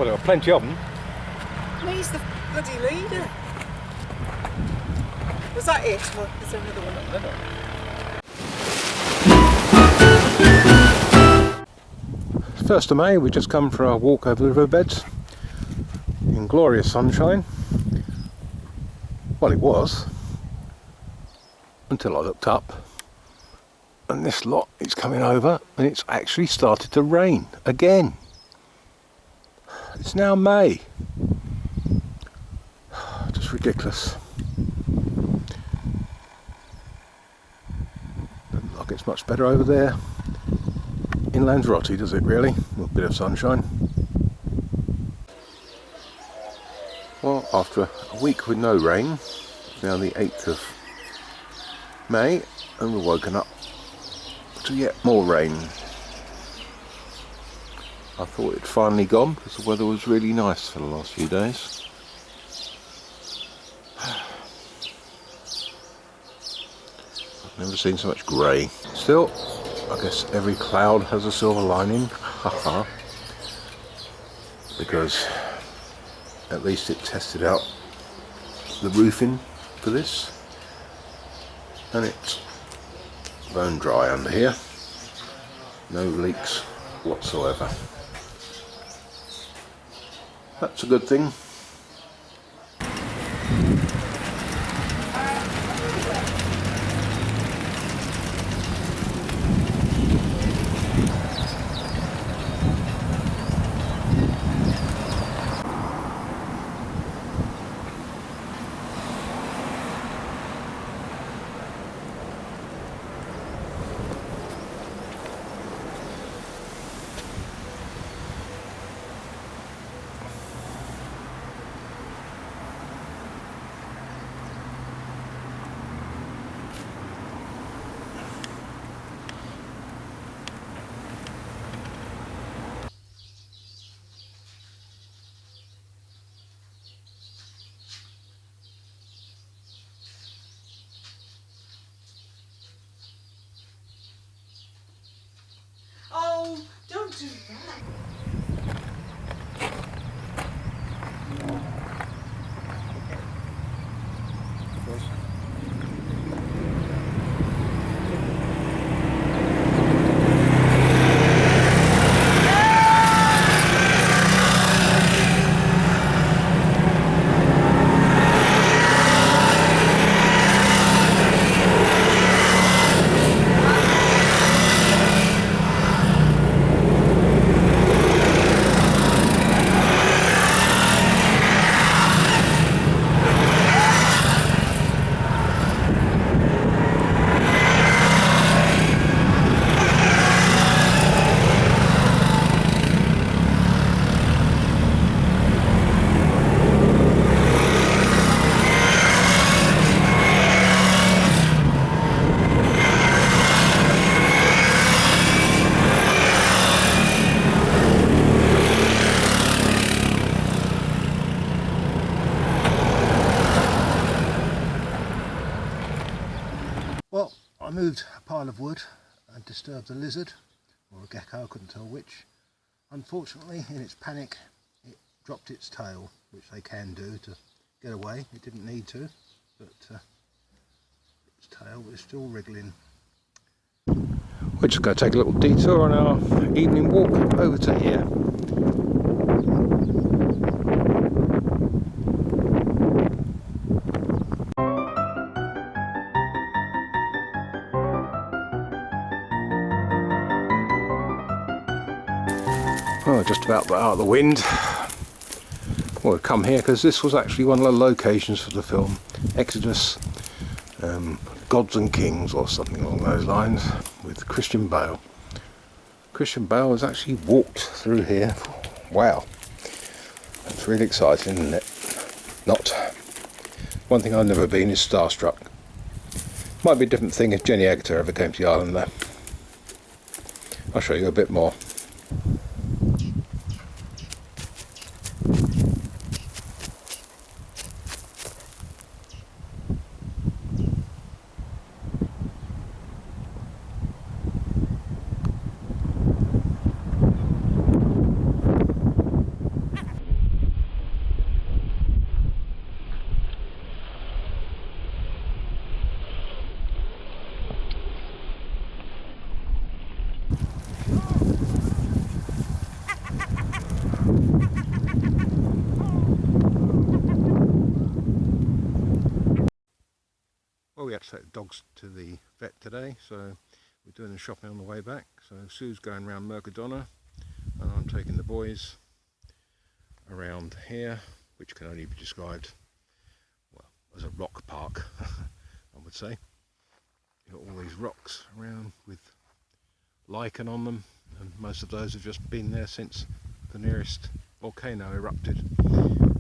Well, there were plenty of them. He's the bloody leader. Was that it, or is there another one? No. 1st of May, we've just come for our walk over the riverbeds in glorious sunshine. Well, it was, until I looked up and this lot is coming over and it's actually started to rain again. It's now May. Just ridiculous. Doesn't look like it's much better over there in Lanzarote, does it really? A bit of sunshine. Well, after a week with no rain, it's now the 8th of May and we're woken up to yet more rain. I thought it'd finally gone because the weather was really nice for the last few days. I've never seen so much grey. Still, I guess every cloud has a silver lining, haha, because at least it tested out the roofing for this, and it's bone dry under here, no leaks whatsoever. That's a good thing. Oh, don't do that. Well, I moved a pile of wood and disturbed a lizard, or a gecko, I couldn't tell which. Unfortunately, in its panic, it dropped its tail, which they can do to get away. It didn't need to, but its tail is still wriggling. We're just going to take a little detour on our evening walk over to here. Oh, just about out of the wind. Well, we've come here because this was actually one of the locations for the film Exodus, Gods and Kings, or something along those lines, with Christian Bale. Christian Bale has actually walked through here. Wow, that's really exciting, isn't it? Not. One thing I've never been is starstruck. Might be a different thing if Jenny Agutter ever came to the island there. I'll show you a bit more. Well, we had to take the dogs to the vet today, so we're doing the shopping on the way back. So Sue's going around Mercadona and I'm taking the boys around here, which can only be described, well, as a rock park, I would say. You've got all these rocks around with lichen on them, and most of those have just been there since the nearest volcano erupted.